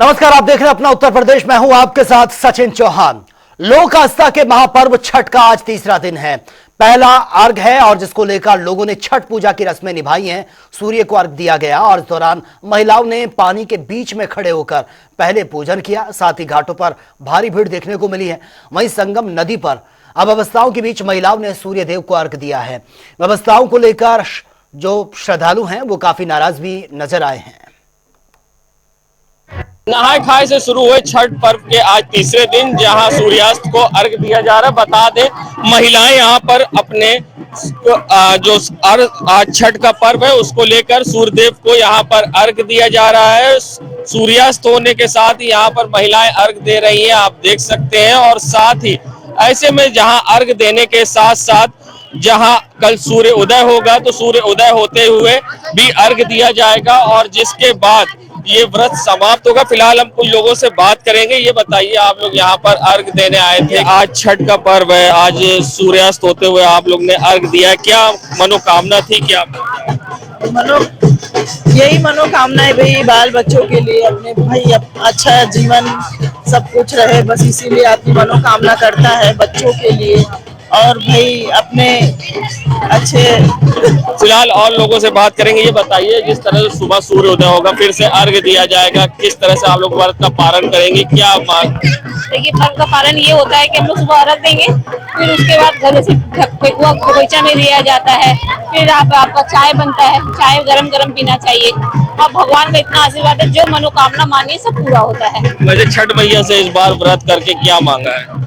नमस्कार, आप देख रहे हैं अपना उत्तर प्रदेश। मैं हूं आपके साथ सचिन चौहान। लोक आस्था के महापर्व छठ का आज तीसरा दिन है। पहला अर्घ है और जिसको लेकर लोगों ने छठ पूजा की रस्में निभाई हैं। सूर्य को अर्घ दिया गया और इस दौरान महिलाओं ने पानी के बीच में खड़े होकर पहले पूजन किया। साथ ही घाटों पर भारी भीड़ देखने को मिली है। वहीं संगम नदी पर अव्यवस्थाओं के बीच महिलाओं ने सूर्य देव को अर्घ दिया है। व्यवस्थाओं को लेकर जो श्रद्धालु हैं वो काफी नाराज भी नजर आए हैं। नहाय खाए से शुरू हुए छठ पर्व के आज तीसरे दिन, जहां सूर्यास्त को अर्घ दिया जा रहा है। बता दें, महिलाएं यहां पर अपने जो आज छठ का पर्व है उसको लेकर सूर्यदेव को यहां पर अर्घ दिया जा रहा है। सूर्यास्त होने के साथ ही यहां पर महिलाएं अर्घ दे रही हैं, आप देख सकते हैं। और साथ ही ऐसे में जहां अर्घ देने के साथ साथ जहां कल सूर्य उदय होगा तो सूर्य उदय होते हुए भी अर्घ दिया जाएगा और जिसके बाद ये व्रत समाप्त होगा। फिलहाल हम कुछ लोगों से बात करेंगे। ये बताइए, आप लोग यहाँ पर अर्घ देने आए थे, आज छठ का पर्व है, आज सूर्यास्त होते हुए आप लोग ने अर्घ दिया, क्या मनोकामना थी? क्या यही मनोकामना है भाई, बाल बच्चों के लिए, अपने भाई अच्छा जीवन सब कुछ रहे, बस इसीलिए अपनी मनोकामना करता है बच्चों के लिए और भाई अपने अच्छे। फिलहाल और लोगों से बात करेंगे। ये बताइए, जिस तरह से सुबह सूर्य उदय होगा फिर से अर्घ दिया जाएगा, किस तरह से आप लोग व्रत का पालन करेंगे? क्या मांग? देखिए, पर्व का पालन ये होता है कि हम लोग सुबह अर्घ देंगे, फिर उसके बाद घर से बगीचा में लिया जाता है, फिर आपका चाय बनता है, चाय गरम गरम पीना चाहिए और भगवान का इतना आशीर्वाद है, जो मनोकामना मांगी सब पूरा होता है। वैसे छठ मैया से इस बार व्रत करके क्या मांगा है?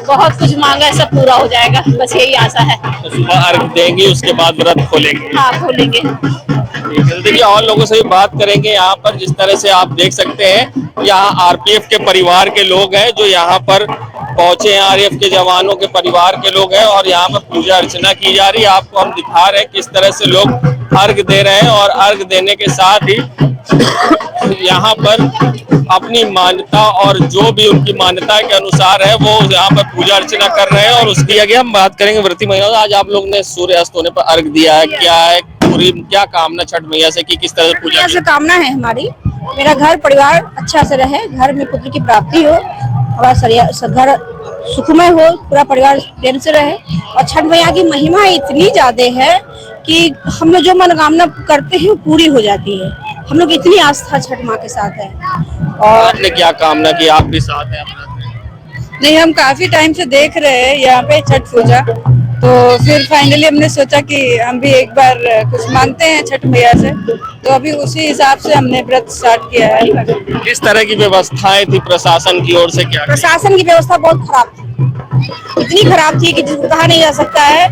बहुत कुछ मांगा है, सब पूरा हो जाएगा, बस यही आशा है। तो सुबह अर्घ देंगे, उसके बाद व्रत खोलेंगे? हाँ, खोलेंगे। देखिए, और लोगों से भी बात करेंगे। यहाँ पर जिस तरह से आप देख सकते हैं, यहाँ आरपीएफ के परिवार के लोग हैं जो यहाँ पर पहुंचे हैं। आरपीएफ के जवानों के परिवार के लोग हैं और यहाँ पर पूजा अर्चना की जा रही है। आपको हम दिखा रहे हैं किस तरह से लोग अर्घ दे रहे हैं और अर्घ देने के साथ ही यहाँ पर अपनी मान्यता और जो भी उनकी मान्यता के अनुसार है वो यहाँ पर पूजा अर्चना कर रहे हैं। और उसकी आगे हम बात करेंगे व्रती महिलाओं। आज आप लोग ने सूर्यास्त होने पर अर्घ दिया है, क्या है पूरी क्या कामना छठ मैया से, कि किस तरह से पूजा से कामना है हमारी, मेरा घर परिवार अच्छा से रहे, घर में पुत्र की प्राप्ति हो, हमारा घर सुखमय हो, पूरा परिवार प्रेम से रहे। और छठ मैया की महिमा इतनी ज्यादा है कि हम लोग जो मनोकामना करते हैं वो पूरी हो जाती है। हम लोग इतनी आस्था छठ माँ के साथ है। और आपने क्या कामना की? आप भी साथ हैं? नहीं, हम काफी टाइम से देख रहे हैं यहाँ पे छठ पूजा, तो फिर फाइनली हमने सोचा कि हम भी एक बार कुछ मांगते हैं छठ मैया से, तो अभी उसी हिसाब से हमने व्रत स्टार्ट किया है। किस तरह की व्यवस्थाएं थी प्रशासन की ओर से? क्या प्रशासन की व्यवस्था बहुत खराब थी, इतनी खराब थी कि जिसको कहा नहीं जा सकता है।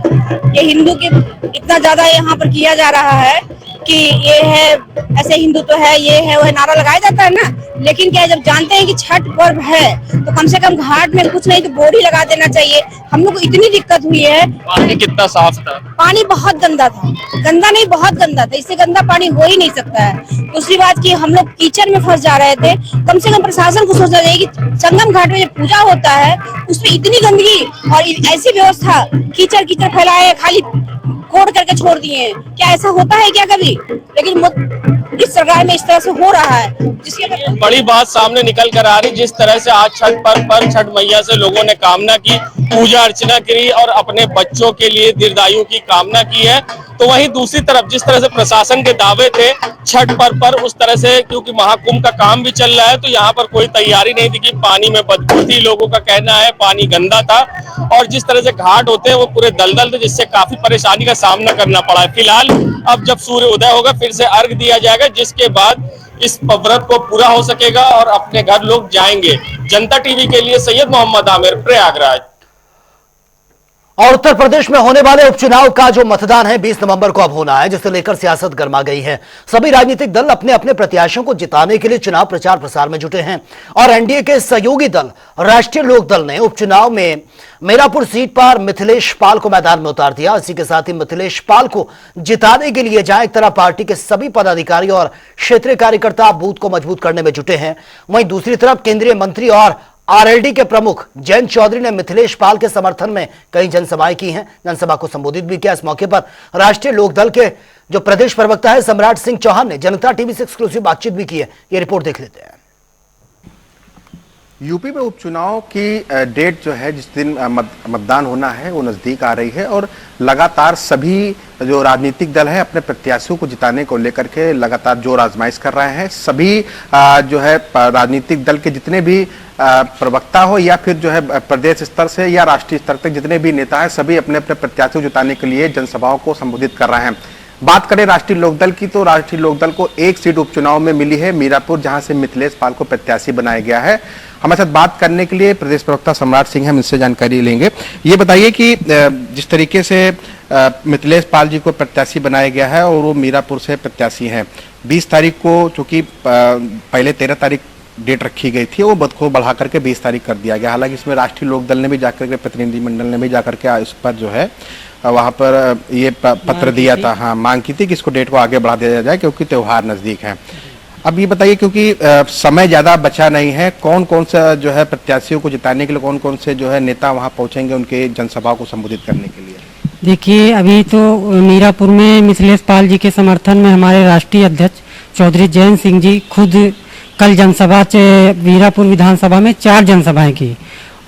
ये हिंदू की इतना ज्यादा यहाँ पर किया जा रहा है कि ये है ऐसे हिंदू तो है, ये है वो है, नारा लगाया जाता है ना। लेकिन क्या, जब जानते हैं कि छठ पर्व है तो कम से कम घाट में कुछ नहीं तो बोर्ड ही लगा देना चाहिए। हम लोग को इतनी दिक्कत हुई है। पानी कितना साफ था? पानी बहुत गंदा था, गंदा नहीं बहुत गंदा था, इससे गंदा पानी हो ही नहीं सकता है। दूसरी बात की हम लोग कीचड़ में फंस जा रहे थे। कम से कम प्रशासन को सोचना चाहिए कि संगम घाट में जो पूजा होता है उसमें इतनी गंदगी और ऐसी व्यवस्था, कीचड़ कीचड़ फैलाए, खाली कोड करके छोड़ दिए हैं। क्या ऐसा होता है क्या कभी? लेकिन इस सरकार में इस तरह से हो रहा है, जिसकी बड़ी बात सामने निकल कर आ रही। जिस तरह से आज छठ पर्व पर छठ मैया से लोगों ने कामना की, पूजा अर्चना करी और अपने बच्चों के लिए दीर्घायु की कामना की है, तो वहीं दूसरी तरफ जिस तरह से प्रशासन के दावे थे छठ पर्व पर, उस तरह से क्योंकि महाकुंभ का काम भी चल रहा है तो यहाँ पर कोई तैयारी नहीं थी। कि पानी में बदबू थी, लोगों का कहना है पानी गंदा था और जिस तरह से घाट होते हैं वो पूरे दलदल थे, जिससे काफी परेशानी का सामना करना पड़ा है। फिलहाल अब जब सूर्य उदय होगा फिर से अर्घ दिया जाएगा, जिसके बाद इस व्रत को पूरा हो सकेगा और अपने घर लोग जाएंगे। जनता टीवी के लिए सैयद मोहम्मद आमिर, प्रयागराज। और उत्तर प्रदेश में होने वाले उपचुनाव का जो मतदान है 20 नवंबर को अब होना है, जिसे लेकर सियासत गर्मा गई है। सभी राजनीतिक दल अपने अपने प्रत्याशियों को जिताने के लिए चुनाव प्रचार प्रसार में जुटे हैं और एनडीए के सहयोगी दल राष्ट्रीय लोक दल ने उपचुनाव में मीरापुर सीट पर मिथिलेश पाल को मैदान में उतार दिया। इसी के साथ ही मिथिलेश पाल को जिताने के लिए जहां एक तरफ पार्टी के सभी पदाधिकारी और क्षेत्रीय कार्यकर्ता बूथ को मजबूत करने में जुटे हैं, वहीं दूसरी तरफ केंद्रीय मंत्री और आरएलडी के प्रमुख जयंत चौधरी ने मिथिलेश पाल के समर्थन में कई जनसभाएं की हैं, जनसभा को संबोधित भी किया। इस मौके पर राष्ट्रीय लोकदल के जो प्रदेश प्रवक्ता है सम्राट सिंह चौहान ने जनता टीवी से एक्सक्लूसिव बातचीत भी की है। ये रिपोर्ट देख लेते हैं। यूपी में उपचुनाव की डेट जो है, जिस दिन मतदान होना है, वो नजदीक आ रही है और लगातार सभी जो राजनीतिक दल है अपने प्रत्याशियों को जिताने को लेकर के लगातार जोर आजमाइश कर रहे हैं। सभी जो है राजनीतिक दल के जितने भी प्रवक्ता हो या फिर जो है प्रदेश स्तर से या राष्ट्रीय स्तर तक जितने भी नेता हैं, सभी अपने अपने प्रत्याशियों को जिताने के लिए जनसभाओं को संबोधित कर रहे हैं। बात करें राष्ट्रीय लोकदल की, तो राष्ट्रीय लोकदल को एक सीट उपचुनाव में मिली है मीरापुर, जहां से मिथिलेश पाल को प्रत्याशी बनाया गया है। हमारे साथ बात करने के लिए प्रदेश प्रवक्ता सम्राट सिंह, हम इनसे जानकारी लेंगे। ये बताइए कि जिस तरीके से मिथिलेश पाल जी को प्रत्याशी बनाया गया है और वो मीरापुर से प्रत्याशी हैं, 20 तारीख को, चूंकि पहले 13 तारीख डेट रखी गई थी, वो बद को बढ़ा करके 20 तारीख कर दिया गया। हालांकि इसमें राष्ट्रीय लोकदल ने भी जाकर के, प्रतिनिधिमंडल ने भी जाकर के इस पर जो है वहां पर ये पत्र दिया था, हाँ, मांग की थी कि इसको डेट को आगे बढ़ा दिया जाए क्योंकि त्योहार नजदीक है। अब ये बताइए, क्योंकि समय ज्यादा बचा नहीं है, कौन कौन सा जो है प्रत्याशियों को जिताने के लिए कौन कौन से जो है नेता वहां पहुंचेंगे उनके जनसभा को संबोधित करने के लिए? देखिए, अभी तो मीरापुर में मिथिलेश पाल जी के समर्थन में हमारे राष्ट्रीय अध्यक्ष चौधरी जयंत सिंह जी खुद कल जनसभा मीरापुर विधानसभा में 4 जनसभाएं की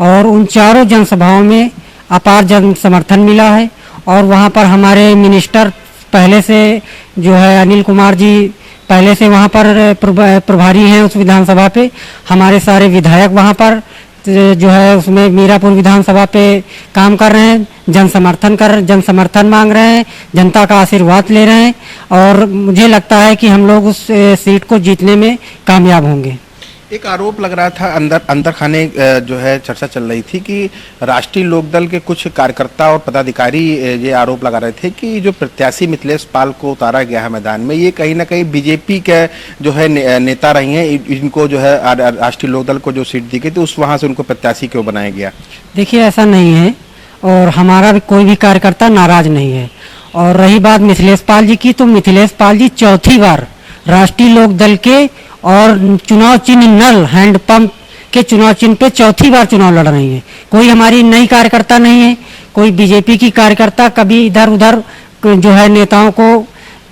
और उन चारों जनसभाओं में अपार जन समर्थन मिला है। और वहां पर हमारे मिनिस्टर पहले से जो है अनिल कुमार जी पहले से वहां पर प्रभारी हैं उस विधानसभा पे। हमारे सारे विधायक वहां पर जो है उसमें मीरापुर विधानसभा पे काम कर रहे हैं, जन समर्थन मांग रहे हैं, जनता का आशीर्वाद ले रहे हैं और मुझे लगता है कि हम लोग उस सीट को जीतने में कामयाब होंगे। एक आरोप लग रहा था, अंदर खाने जो है चर्चा चल रही थी कि राष्ट्रीय लोकदल के कुछ कार्यकर्ता और पदाधिकारी ये आरोप लगा रहे थे कि जो प्रत्याशी मिथिलेश पाल को उतारा गया है मैदान में, ये कहीं ना कहीं बीजेपी के जो है नेता रही हैं, इनको जो है राष्ट्रीय लोकदल को जो सीट दी गई थी उस वहां से उनको प्रत्याशी क्यों बनाया गया? देखिए, ऐसा नहीं है और हमारा भी कोई भी कार्यकर्ता नाराज नहीं है। और रही बात मिथिलेश पाल जी की, तो मिथिलेश पाल जी चौथी बार राष्ट्रीय लोकदल के और चुनाव चिन्ह नल हैंडपंप के चुनाव चिन्ह पे चौथी बार चुनाव लड़ रही है। कोई हमारी नई कार्यकर्ता नहीं है, कोई बीजेपी की कार्यकर्ता कभी इधर उधर जो है नेताओं को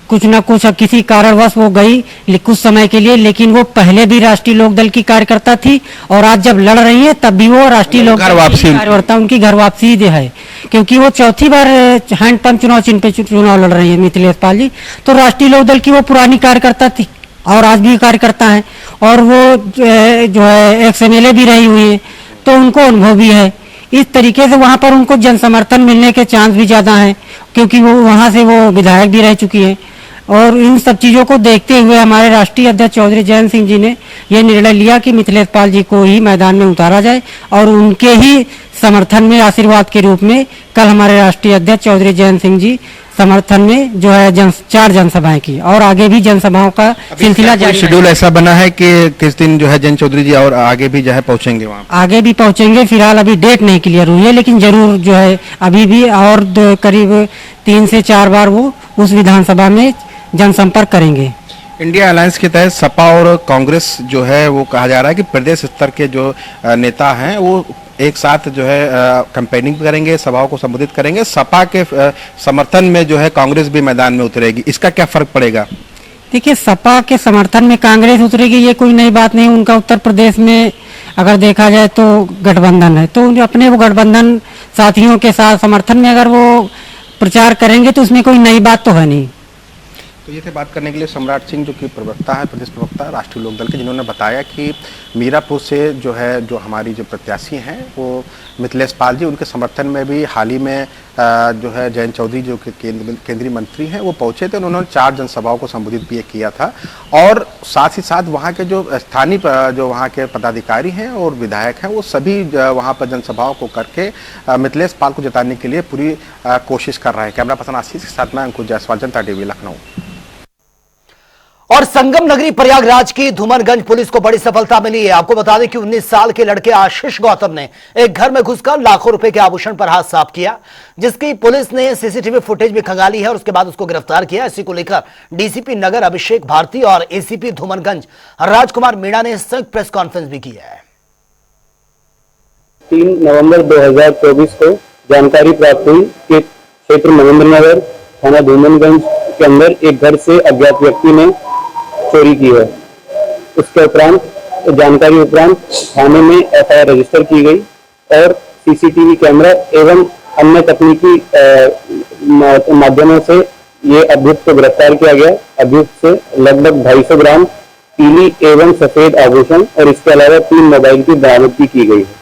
कुछ न कुछ किसी कारणवश वो गई कुछ समय के लिए, लेकिन वो पहले भी राष्ट्रीय लोकदल की कार्यकर्ता थी और आज जब लड़ रही है तब भी वो राष्ट्रीय लोकदल की कार्यकर्ता, उनकी घर वापसी है क्योंकि वो चौथी बार हैंडपंप चुनाव चिन्ह पे चुनाव लड़ रही है मिथिलेश पाल जी। तो राष्ट्रीय लोकदल की वो पुरानी कार्यकर्ता थी और आज भी कार्यकर्ता है और वो जो है एक्स MLA भी रही हुई है, तो उनको अनुभव भी है। इस तरीके से वहां पर उनको जन समर्थन मिलने के चांस भी ज्यादा हैं क्योंकि वो वहां से वो विधायक भी रह चुकी है। और इन सब चीजों को देखते हुए हमारे राष्ट्रीय अध्यक्ष चौधरी जयंत सिंह जी ने यह निर्णय लिया कि मिथिलेश पाल जी को ही मैदान में उतारा जाए और उनके ही समर्थन में आशीर्वाद के रूप में कल हमारे राष्ट्रीय अध्यक्ष चौधरी जयंत सिंह जी समर्थन में जो है 4 जनसभाएं की और आगे भी जनसभाओं का सिलसिला जारी। शेड्यूल ऐसा बना है कि किस दिन जो है जयंत चौधरी जी और आगे भी जो है पहुंचेंगे वहाँ? आगे भी पहुंचेंगे, फिलहाल अभी डेट नहीं क्लियर हुई है, लेकिन जरूर जो है अभी भी और करीब 3 से 4 बार वो उस विधानसभा में जनसंपर्क करेंगे। इंडिया अलायंस के तहत सपा और कांग्रेस जो है वो कहा जा रहा है कि प्रदेश स्तर के जो नेता हैं वो एक साथ जो है कैंपेनिंग करेंगे, सभाओं को संबोधित करेंगे। सपा के समर्थन में जो है कांग्रेस भी मैदान में उतरेगी, इसका क्या फर्क पड़ेगा? देखिए, सपा के समर्थन में कांग्रेस उतरेगी ये कोई नई बात नहीं। उनका उत्तर प्रदेश में अगर देखा जाए तो गठबंधन है, तो अपने वो गठबंधन साथियों के साथ समर्थन में अगर वो प्रचार करेंगे तो उसमें कोई नई बात तो है नहीं। तो ये थे बात करने के लिए सम्राट सिंह, जो कि प्रवक्ता है, प्रदेश प्रवक्ता राष्ट्रीय लोकदल के, जिन्होंने बताया कि मीरापुर से जो है जो हमारी जो प्रत्याशी हैं वो मिथिलेश पाल जी, उनके समर्थन में भी हाल ही में जो है जयंत चौधरी जो कि केंद्रीय मंत्री हैं वो पहुंचे थे। उन्होंने 4 जनसभाओं को संबोधित भी किया था और साथ ही साथ वहाँ के जो स्थानीय जो वहाँ के पदाधिकारी हैं और विधायक हैं वो सभी वहाँ पर जनसभाओं को करके मिथिलेश पाल को जिताने के लिए पूरी कोशिश कर रहे हैं। कैमरा पर्सन आशीष के साथ मैं अंकुश जायसवाल, जनता टीवी, लखनऊ। और संगम नगरी प्रयागराज की धूमनगंज पुलिस को बड़ी सफलता मिली है। आपको बता दें कि 19 साल के लड़के आशीष गौतम ने एक घर में घुसकर लाखों रुपए के आभूषण पर हाथ साफ किया, जिसकी पुलिस ने सीसीटीवी फुटेज भी खंगाली है और उसके बाद उसको गिरफ्तार किया। इसी को लेकर डीसीपी नगर अभिषेक भारती और एसीपी धूमनगंज राजकुमार मीणा ने संयुक्त प्रेस कॉन्फ्रेंस भी की है। 3 नवंबर 2024 को जानकारी प्राप्त हुई कि क्षेत्र महेंद्र नगर थाना धूमनगंज के अंदर एक घर से अज्ञात व्यक्ति ने चोरी की है। उसके उपरांत जानकारी उपरांत थाने में एफआईआर रजिस्टर की गई और सीसीटीवी कैमरा एवं अन्य तकनीकी माध्यमों से ये अभियुक्त को गिरफ्तार किया गया। अभियुक्त से लगभग 250 ग्राम पीली एवं सफेद आभूषण और इसके अलावा 3 मोबाइल की बरामदगी की गई है।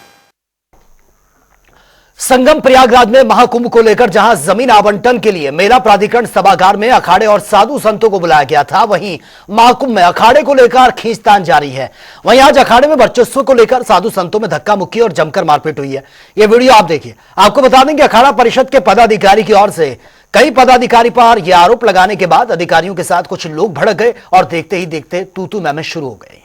संगम प्रयागराज में महाकुंभ को लेकर जहां जमीन आवंटन के लिए मेला प्राधिकरण सभागार में अखाड़े और साधु संतों को बुलाया गया था, वहीं महाकुंभ में अखाड़े को लेकर खींचतान जारी है। वहीं आज अखाड़े में वर्चस्व को लेकर साधु संतों में धक्का मुक्की और जमकर मारपीट हुई है। यह वीडियो आप देखिए। आपको बता दें कि अखाड़ा परिषद के पदाधिकारी की ओर से कई पदाधिकारी पर यह आरोप लगाने के बाद अधिकारियों के साथ कुछ लोग भड़क गए और देखते ही देखते तू मैं शुरू हो गए।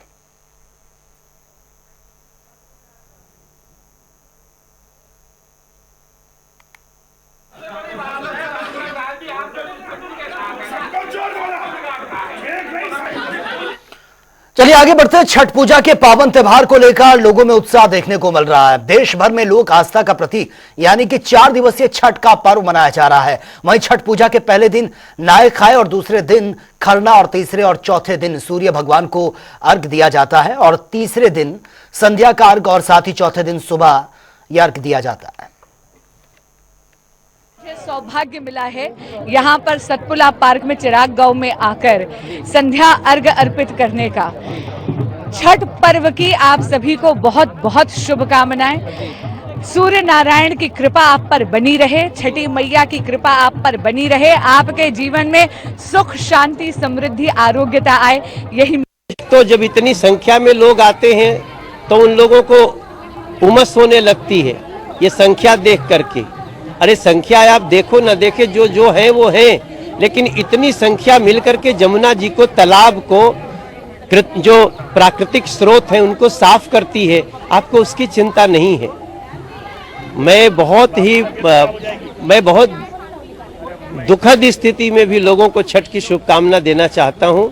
चलिए आगे बढ़ते हैं। छठ पूजा के पावन त्योहार को लेकर लोगों में उत्साह देखने को मिल रहा है। देश भर में लोक आस्था का प्रतीक यानी कि 4 दिवसीय छठ का पर्व मनाया जा रहा है। वहीं छठ पूजा के पहले दिन नहाय खाए और दूसरे दिन खरना और तीसरे और चौथे दिन सूर्य भगवान को अर्घ दिया जाता है और तीसरे दिन संध्या का अर्घ और साथ ही चौथे दिन सुबह यह अर्घ दिया जाता है। सौभाग्य मिला है यहाँ पर सतपुला पार्क में चिराग गांव में आकर संध्या अर्घ अर्पित करने का। छठ पर्व की आप सभी को बहुत बहुत शुभकामनाएं। सूर्य नारायण की कृपा आप पर बनी रहे, छठी मैया की कृपा आप पर बनी रहे, आपके जीवन में सुख शांति समृद्धि आरोग्यता आए, यही। तो जब इतनी संख्या में लोग आते हैं तो उन लोगों को उमस होने लगती है ये संख्या देख करके। अरे संख्या आप देखो न देखे, जो है वो है, लेकिन इतनी संख्या मिलकर के जमुना जी को, तालाब को, जो प्राकृतिक स्रोत हैं उनको साफ करती है, आपको उसकी चिंता नहीं है। मैं बहुत दुखद स्थिति में भी लोगों को छठ की शुभकामना देना चाहता हूं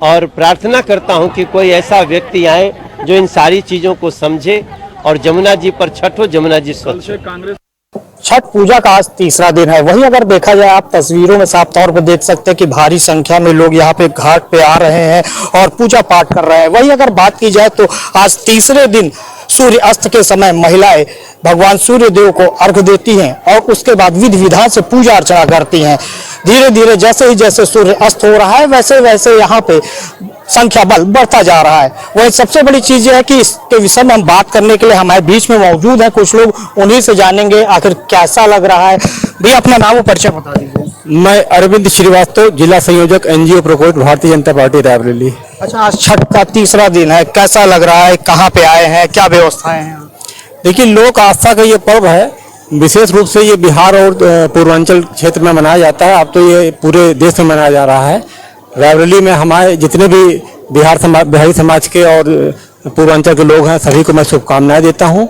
और प्रार्थना करता हूं कि कोई ऐसा व्यक्ति आए जो इन सारी चीजों को समझे और जमुना जी पर छठ हो, जमुना जी स्वच्छ हो। छठ पूजा का आज तीसरा दिन है। वहीं अगर देखा जाए, आप तस्वीरों में साफ तौर पर देख सकते हैं कि भारी संख्या में लोग यहाँ पे घाट पे आ रहे हैं और पूजा पाठ कर रहे हैं। वहीं अगर बात की जाए तो आज तीसरे दिन सूर्य अस्त के समय महिलाएं भगवान सूर्य देव को अर्घ देती हैं और उसके बाद विधि विधान से पूजा अर्चना करती हैं। धीरे धीरे जैसे सूर्य अस्त हो रहा है वैसे वैसे यहाँ पे संख्या बल बढ़ता जा रहा है। वही सबसे बड़ी चीज है कि इसके विषय में हम बात करने के लिए हमारे बीच में मौजूद है कुछ लोग, उन्हीं से जानेंगे आखिर कैसा लग रहा है। भैया अपना नाम और परिचय बता दीजिए। मैं अरविंद श्रीवास्तव, जिला संयोजक एनजीओ प्रकोष्ठ, भारतीय जनता पार्टी रायबरेली। अच्छा, आज छठ का तीसरा दिन है, कैसा लग रहा है, कहाँ पे आए हैं, क्या व्यवस्थाएं हैं? देखिए, लोक आस्था का ये पर्व है, विशेष रूप से ये बिहार और पूर्वांचल क्षेत्र में मनाया जाता है। अब तो ये पूरे देश में मनाया जा रहा है। रायबरेली में हमारे जितने भी बिहारी समाज के और पूर्वांचल के लोग हैं, सभी को मैं शुभकामनाएं देता हूं।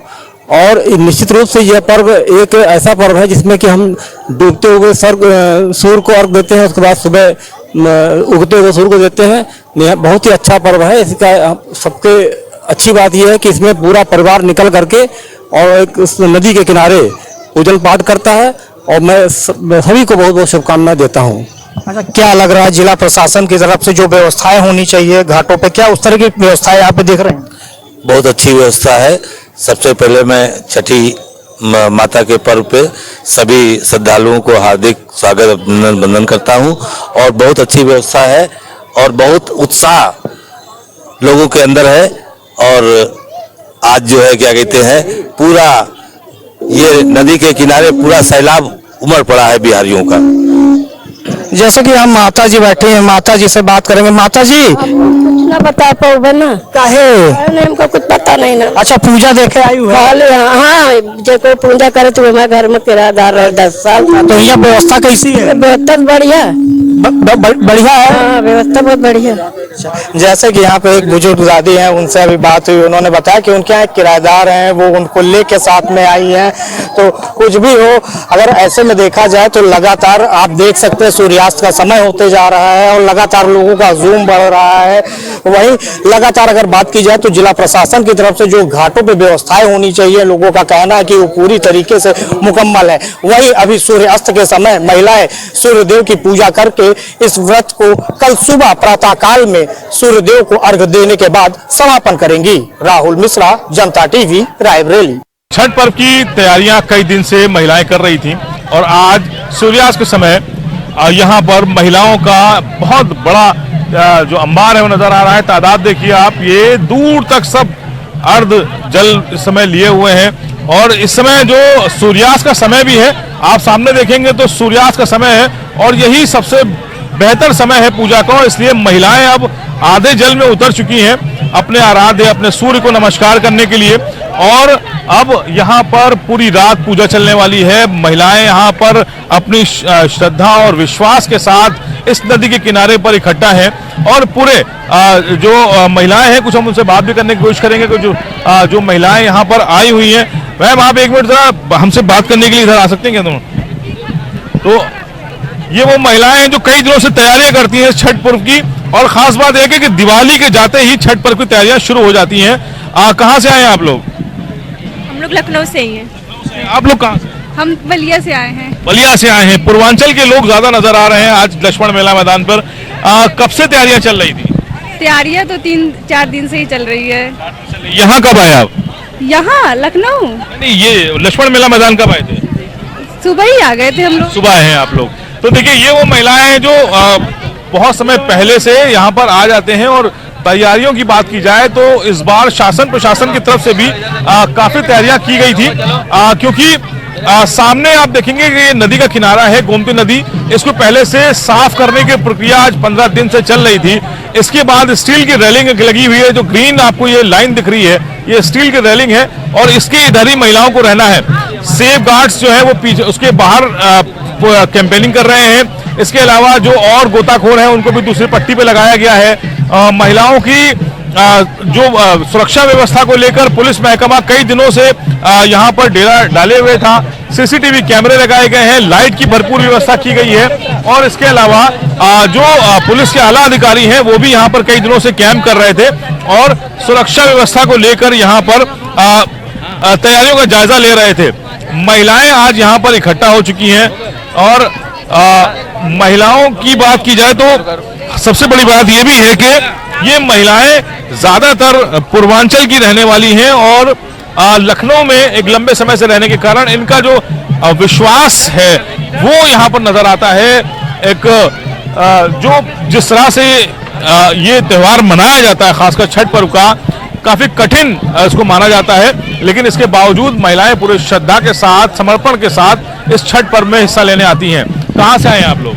और निश्चित रूप से यह पर्व एक ऐसा पर्व है जिसमें कि हम डूबते हुए सूर्य को अर्घ देते हैं, उसके बाद सुबह उगते हुए सूर्य को देते हैं। बहुत ही अच्छा पर्व है। इसका सबके अच्छी बात यह है कि इसमें पूरा परिवार निकल करके और एक नदी के किनारे पूजन पाठ करता है और मैं सभी को बहुत बहुत शुभकामनाएं देता हूँ। अच्छा, क्या लग रहा है जिला प्रशासन की तरफ से जो व्यवस्थाएं होनी चाहिए घाटों पे, क्या उस तरह की व्यवस्थाएं यहाँ पे देख रहे हैं? बहुत अच्छी व्यवस्था है। सबसे पहले मैं छठी माता के पर्व पे सभी श्रद्धालुओं को हार्दिक स्वागत अभिनंदन वंदन करता हूं और बहुत अच्छी व्यवस्था है और बहुत उत्साह लोगों के अंदर है। और आज जो है क्या कहते हैं, पूरा ये नदी के किनारे पूरा सैलाब उमड़ पड़ा है बिहारियों का। जैसे कि हम माता जी बैठे हैं, माता जी से बात करेंगे। माता जी, कुछ ना बता पाओगे ना, काहे? हमको कुछ पता नहीं ना। अच्छा, पूजा देखे आई हुई है? हाँ, जो कोई पूजा करे तो मैं घर में किराएदार रहे 10 साल। तो यहाँ व्यवस्था कैसी है? व्यवस्था बढ़िया, बढ़िया है। हाँ, व्यवस्था बहुत बढ़िया। जैसे कि यहाँ पे एक बुजुर्ग दादी हैं, उनसे अभी बात हुई, उन्होंने बताया कि उनके यहाँ किराएदार हैं, वो उनको लेके साथ में आई हैं। तो कुछ भी हो, अगर ऐसे में देखा जाए तो लगातार आप देख सकते हैं सूर्य सूर्यास्त का समय होते जा रहा है और लगातार लोगों का हुजूम बढ़ रहा है। वहीं लगातार अगर बात की जाए तो जिला प्रशासन की तरफ से जो घाटों पे व्यवस्थाएं होनी चाहिए, लोगों का कहना है कि वो पूरी तरीके से मुकम्मल है। वहीं अभी सूर्यास्त के समय महिलाएं सूर्यदेव की पूजा करके इस व्रत को कल सुबह प्रातः काल में सूर्यदेव को अर्घ देने के बाद समापन करेंगी। राहुल मिश्रा, जनता टीवी, रायबरेली। छठ पर्व की तैयारियां कई दिन से महिलाएं कर रही थी और आज सूर्यास्त के समय यहां पर महिलाओं का बहुत बड़ा जो अंबार है वो नजर आ रहा है। तादाद देखिए आप, ये दूर तक सब अर्ध जल इस समय लिए हुए हैं और इस समय जो सूर्यास्त का समय भी है, आप सामने देखेंगे तो सूर्यास्त का समय है और यही सबसे बेहतर समय है पूजा का। इसलिए महिलाएं अब आधे जल में उतर चुकी हैं अपने आराध्य अपने सूर्य को नमस्कार करने के लिए और अब यहाँ पर पूरी रात पूजा चलने वाली है। महिलाएं यहाँ पर अपनी श्रद्धा और विश्वास के साथ इस नदी के किनारे पर इकट्ठा हैं और पूरे जो महिलाएं हैं, कुछ हम उनसे बात भी करने की कोशिश करेंगे। कुछ जो महिलाएं यहाँ पर आई हुई हैं, मैम आप एक मिनट जरा हमसे बात करने के लिए इधर आ सकते हैं क्या तुम? तो ये वो महिलाएं हैं जो कई दिनों से तैयारियां करती हैं छठ पर्व की और खास बात यह है कि दिवाली के जाते ही छठ पर्व की तैयारियां शुरू हो जाती हैं। कहाँ से आए हैं आप लोग? हम लोग लखनऊ से ही हैं। आप लोग कहाँ से? हम बलिया से आए हैं। बलिया से आए हैं। पूर्वांचल के लोग ज्यादा नजर आ रहे हैं आज लक्ष्मण मेला मैदान पर। कब से तैयारियां चल रही थी? तैयारियां तो 3-4 दिन से ही चल रही है। यहाँ कब आए आप? यहाँ लखनऊ? नहीं, ये लक्ष्मण मेला मैदान कब आए थे? सुबह ही आ गए थे हम लोग। सुबह आए हैं आप लोग। तो देखिए ये वो महिलाएं हैं जो बहुत समय पहले से यहाँ पर आ जाते हैं और तैयारियों की बात की जाए तो इस बार शासन प्रशासन की तरफ से भी काफी तैयारियां की गई थी क्योंकि सामने आप देखेंगे कि ये नदी का किनारा है, गोमती नदी। इसको पहले से साफ करने की प्रक्रिया आज 15 दिन से चल रही थी। इसके बाद स्टील की रेलिंग लगी हुई है, जो ग्रीन आपको ये लाइन दिख रही है ये स्टील की रेलिंग है और इसके इधर ही महिलाओं को रहना है। सेफ गार्ड्स जो है वो पीछे उसके बाहर कैंपेनिंग कर रहे हैं। इसके अलावा जो और गोताखोर हैं उनको भी दूसरी पट्टी पे लगाया गया है। महिलाओं की जो सुरक्षा व्यवस्था को लेकर पुलिस महकमा कई दिनों से यहाँ पर डेरा डाले हुए था। सीसीटीवी कैमरे लगाए गए हैं, लाइट की भरपूर व्यवस्था की गई है और इसके अलावा जो पुलिस के आला अधिकारी हैं वो भी यहाँ पर कई दिनों से कैंप कर रहे थे और सुरक्षा व्यवस्था को लेकर यहाँ पर तैयारियों का जायजा ले रहे थे। महिलाएं आज यहाँ पर इकट्ठा हो चुकी हैं और महिलाओं की बात की जाए तो सबसे बड़ी बात यह भी है कि ये महिलाएं ज्यादातर पूर्वांचल की रहने वाली हैं और लखनऊ में एक लंबे समय से रहने के कारण इनका जो विश्वास है वो यहाँ पर नजर आता है। एक जो जिस तरह से ये त्योहार मनाया जाता है, खासकर छठ पर्व का, काफी कठिन इसको माना जाता है, लेकिन इसके बावजूद महिलाएं पूरे श्रद्धा के साथ, समर्पण के साथ इस छठ पर्व में हिस्सा लेने आती हैं। कहाँ से आए हैं आप लोग?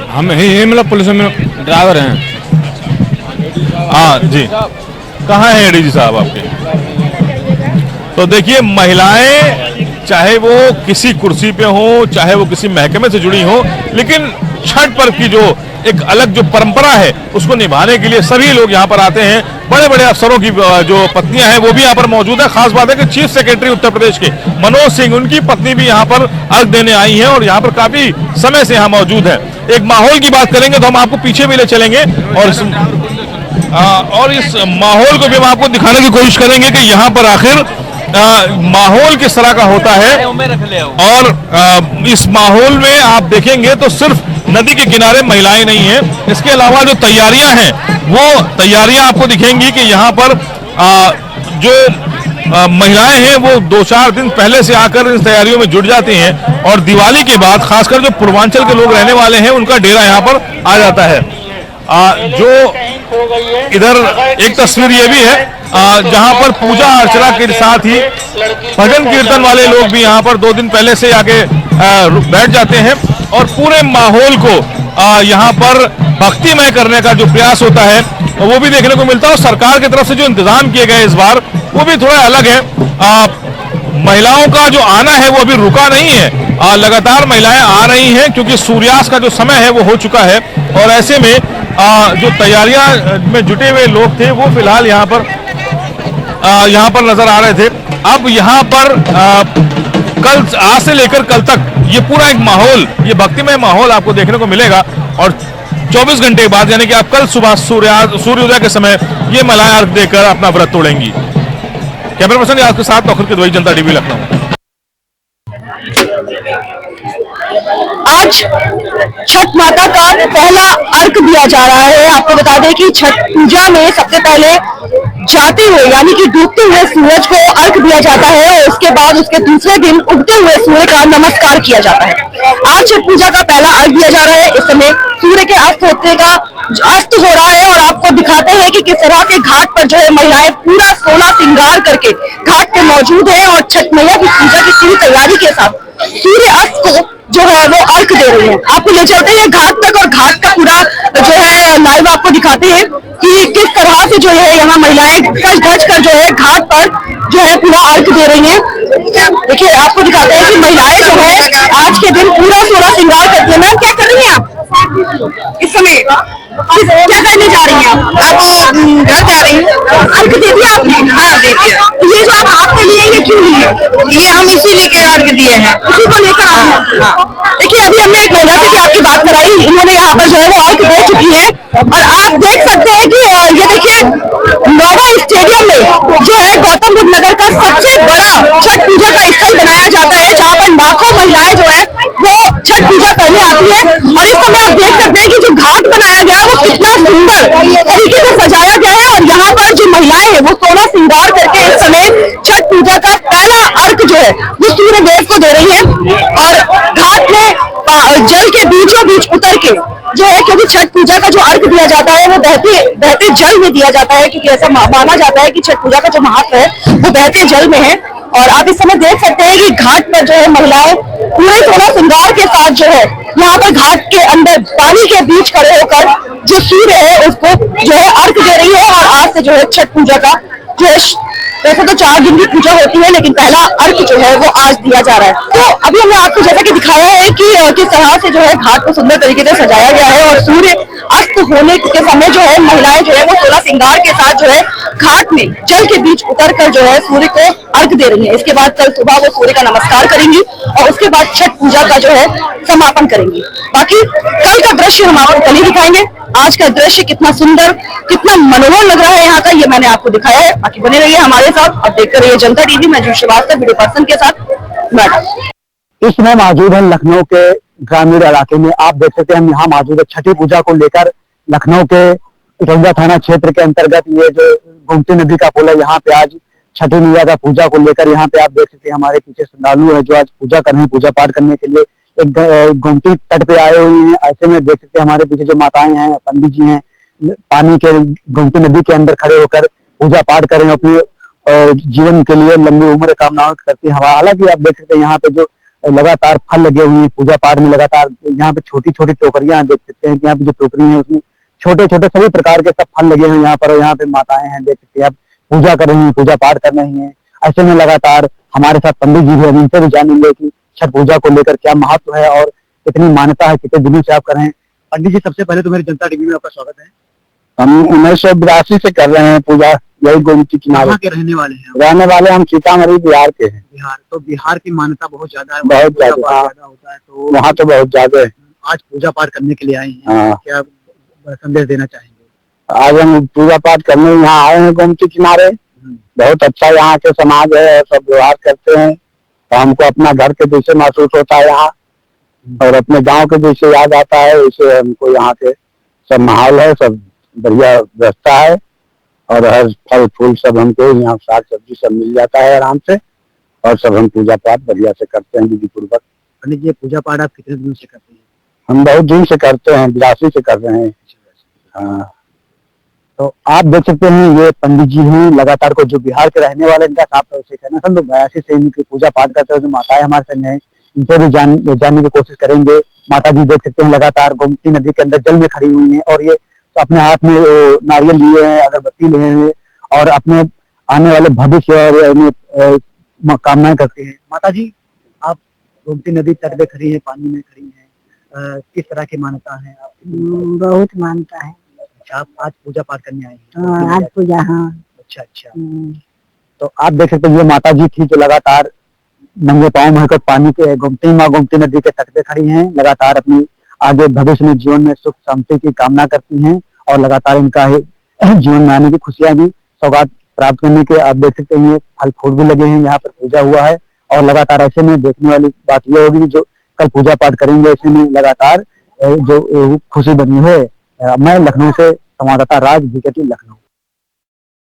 हम मतलब पुलिस में ड्राइवर हैं। हाँ जी, कहाँ हैं डीजी साहब आपके? तो देखिए महिलाएं चाहे वो किसी कुर्सी पे हो, चाहे वो किसी महकमे से जुड़ी हो, लेकिन छठ पर्व की जो एक अलग जो परंपरा है उसको निभाने के लिए सभी लोग यहाँ पर आते हैं। बड़े बड़े अफसरों की जो पत्नियां हैं वो भी यहाँ पर मौजूद है। खास बात है कि चीफ सेक्रेटरी उत्तर प्रदेश के मनोज सिंह, उनकी पत्नी भी यहाँ पर अर्घ देने आई हैं और यहाँ पर काफी समय से यहाँ मौजूद है। एक माहौल की बात करेंगे तो हम आपको पीछे भी ले चलेंगे और इस माहौल को भी हम आपको दिखाने की कोशिश करेंगे कि यहाँ पर आखिर माहौल किस तरह का होता है। और इस माहौल में आप देखेंगे तो सिर्फ नदी के किनारे महिलाएं नहीं हैं, इसके अलावा जो तैयारियां हैं वो तैयारियां आपको दिखेंगी कि यहाँ पर जो महिलाएं हैं वो 2-4 दिन पहले से आकर इस तैयारियों में जुट जाती हैं और दिवाली के बाद खासकर जो पूर्वांचल के लोग रहने वाले हैं उनका डेरा यहाँ पर आ जाता है। जो इधर एक तस्वीर ये भी है जहां पर पूजा अर्चना के साथ ही भजन कीर्तन वाले लोग भी यहाँ पर 2 दिन पहले से आके बैठ जाते हैं और पूरे माहौल को यहाँ पर भक्तिमय करने का जो प्रयास होता है वो भी देखने को मिलता है। और सरकार की तरफ से जो इंतजाम किए गए इस बार वो भी थोड़ा अलग है। महिलाओं का जो आना है वो अभी रुका नहीं है, लगातार महिलाएं आ रही हैं क्योंकि सूर्यास्त का जो समय है वो हो चुका है और ऐसे में जो तैयारियां में जुटे हुए लोग थे वो फिलहाल यहाँ पर नजर आ रहे थे। अब यहाँ पर कल आज से लेकर कल तक ये पूरा एक माहौल, ये भक्तिमय माहौल आपको देखने को मिलेगा। और 24 घंटे बाद यानी कि आप कल सुबह सूर्योदय के समय ये महिलाएं अर्घ देकर अपना व्रत तोड़ेंगी। कैमरा पर्सन आपके साथ नौकर के द्वारा जनता टीवी लखनऊ। आज छठ माता का पहला अर्घ दिया जा रहा है। आपको बता दें कि छठ पूजा में सबसे पहले जाते हुए यानी कि डूबते हुए सूरज को अर्घ दिया जाता है और उसके बाद उसके दूसरे दिन उगते हुए सूर्य का नमस्कार किया जाता है। आज छठ पूजा का पहला अर्घ दिया जा रहा है। इस समय सूर्य के अस्त हो रहा है और आपको दिखाते हैं कि किस तरह के घाट पर जो है महिलाएं पूरा सोलह श्रृंगार करके घाट पे मौजूद है और छठ मैया की पूजा की पूरी तैयारी के साथ सूर्य अस्त को जो है वो अर्घ दे रही है। आपको ले चलते हैं घाट तक और घाट का पूरा जो है लाइव आपको दिखाते हैं कि किस तरह से जो है यहाँ महिलाएं सज धज कर जो है घाट पर जो है पूरा अर्घ दे रही हैं। देखिए आपको दिखाते हैं कि महिलाएं जो है आज के दिन पूरा सोलह श्रृंगार करती है। मैम क्या कर रही हैं आप इस समय? क्या करने जा रही हैं आप? घर जा रही हैं। अर्घ दे दिया आपने? हाँ दे दिया। ये जो आप हाथ में लिए ये क्यों लिए? ये हम इसी लेके अर्घ दिए हैं, इसी को लेकर आए हैं। देखिए अभी हमने एक महिला से आपकी बात कराई, इन्होंने यहाँ पर जो है वो अर्घ दे चुकी है और आप देख सकते हैं कि ये देखिए नोवा स्टेडियम में जो है गौतम बुद्ध नगर का सबसे बड़ा छठ पूजा का स्थल बनाया जाता है, जहाँ पर लाखों महिलाएं जो है वो छठ पूजा करने आती है। और इस समय आप देख सकते हैं कि जो घाट बनाया गया है वो कितना सुंदर तरीके से सजाया गया है और यहाँ पर जो महिलाएं हैं वो सोलह श्रृंगार करके इस समय छठ पूजा का पहला अर्घ जो है वो सूर्य देव को दे रही है। और घाट में जल के बीचों बीच उतर के जो है, क्योंकि छठ पूजा का जो अर्घ दिया जाता है वो बहते जल में दिया जाता है, क्योंकि ऐसा माना जाता है कि छठ पूजा का जो महत्व है वो बहते जल में है। और आप इस समय देख सकते हैं कि घाट पर जो है महिलाएं पूरे सोलह श्रृंगार के साथ जो है यहाँ पर घाट के अंदर पानी के बीच खड़े होकर जो सूर्य है उसको जो है अर्घ दे रही है। और आज से जो है छठ पूजा का जो है वैसे तो 4 दिन की पूजा होती है लेकिन पहला अर्घ जो है वो आज दिया जा रहा है। तो अभी हमने आपको जैसा कि दिखाया है कि किस तरह से जो है घाट को सुंदर तरीके से सजाया गया है और सूर्य अस्त होने के समय जो है महिलाएं जो है वो सोलह श्रृंगार के साथ जो है घाट में जल के बीच उतर कर जो है सूर्य को अर्घ दे रही है। इसके बाद कल सुबह वो सूर्य का नमस्कार करेंगी और उसके बाद छठ पूजा का जो है समापन करेंगी। बाकी कल का दृश्य हम आपको कल ही दिखाएंगे। आज का दृश्य कितना सुंदर कितना मनोहर लग रहा है यहाँ का, ये मैंने आपको दिखाया है। बाकी बने रहिए हमारे साथ और देखते रहिए जनता टीवी। मैं जू श्रीवास्तव वीडियो पर्सन के साथ मैडम। इस समय मौजूद है लखनऊ के ग्रामीण इलाके में। आप देख सकते हैं हम यहाँ मौजूद है छठी पूजा को लेकर। लखनऊ के इटौंजा थाना क्षेत्र के अंतर्गत ये जो गोमती नदी का पुल है, यहाँ पे आज छठी मैया का पूजा को लेकर यहाँ पे आप देख सकते हैं हमारे पीछे श्रद्धालु है जो आज पूजा कर रहे हैं, पूजा पाठ करने के लिए एक गोमती तट पे आए हुए हैं। ऐसे में देख सकते हैं हमारे पीछे जो माताएं हैं, पंडित जी हैं, पानी के गोमती नदी के अंदर खड़े होकर पूजा पाठ कर रहे हैं, अपने जीवन के लिए लंबी उम्र कामनाएं करती है। हालांकि आप देख सकते हैं यहाँ पे जो लगातार फल लगे हुए हैं पूजा पाठ में, लगातार यहाँ पे छोटी छोटी टोकरियां देख सकते हैं कि यहाँ पे जो टोकरी है उसमें छोटे छोटे सभी प्रकार के सब फल लगे हुए हैं यहाँ पर। यहाँ पे माताएं हैं देख सकते हैं आप पूजा कर रही हैं, पूजा पाठ कर रही हैं। ऐसे में लगातार हमारे साथ पंडित जी भी हैं, उनसे भी जानेंगे कि छठ पूजा को लेकर क्या महत्व है और कितनी मान्यता है, कितने दिनों से आप कर रहे हैं। पंडित जी सबसे पहले तो मेरी जनता टीवी में आपका स्वागत है। हम 1982 से कर रहे हैं पूजा, यही गोमती किनारे के रहने वाले हैं। रहने वाले हम सीतामढ़ी बिहार के हैं। बिहार तो बिहार की मान्यता बहुत ज्यादा है, बहुत ज्यादा होता है, तो वहाँ तो बहुत ज्यादा है। आज पूजा पाठ करने के लिए आए हैं, क्या संदेश देना चाहेंगे? आज हम पूजा पाठ करने यहाँ आए हैं गोमती किनारे। बहुत अच्छा यहाँ के समाज है और सब व्यवहार करते हैं, तो हमको अपना घर के जैसे महसूस होता है यहाँ और अपने गांव के जैसे याद आता है। वैसे हमको यहाँ के सब माहौल है, सब बढ़िया व्यवस्था है और हर फल फूल सब हमको यहाँ साग सब्जी सब मिल जाता है आराम से और सब हम पूजा पाठ बढ़िया से करते हैं विधि पूर्वक। पंडित जी पूजा पाठ आप कितने दिनों से करते हैं? हम बहुत दिन से करते हैं, 82 से कर रहे हैं। हाँ, तो आप देख सकते हैं ये पंडित जी हैं लगातार को जो बिहार के रहने वाले, इनका साफ तौर से कहना था, तो 82 से इनकी पूजा पाठ करते हैं। जो माताएं हमारे संग हैं इनसे भी जानने की कोशिश करेंगे। माता जी देख सकते हैं लगातार गोमती नदी के अंदर जल में खड़ी हुई हैं और ये तो अपने हाथ में नारियल लिए हैं, अगरबत्ती लिए हैं और अपने आने वाले भविष्य और कामनाएं करते हैं। माता जी आप गोमती नदी तट पे खड़ी है, पानी में खड़ी है, किस तरह की मान्यता है आपकी? बहुत मानता है। आप आज पूजा पाठ करने आए हैं? हाँ, आज पूजा। हाँ। अच्छा। तो आप देख सकते हैं ये माता जी थी जो लगातार नंगे पाँव महकर पानी के गोमती नदी के तट पे खड़ी हैं, लगातार अपनी आगे भविष्य में जीवन में सुख शांति की कामना करती हैं और लगातार इनका जीवन में आने की खुशियां भी सौगात प्राप्त करने के आप देख सकते हैं, फल फूल भी लगे हैं, यहाँ पर पूजा हुआ है और लगातार ऐसे में देखने वाली बात यह होगी जो कल पूजा पाठ करेंगे, ऐसे में लगातार जो खुशी बनी है। मैं लखनऊ से संवाददाता राज, BKT लखनऊ।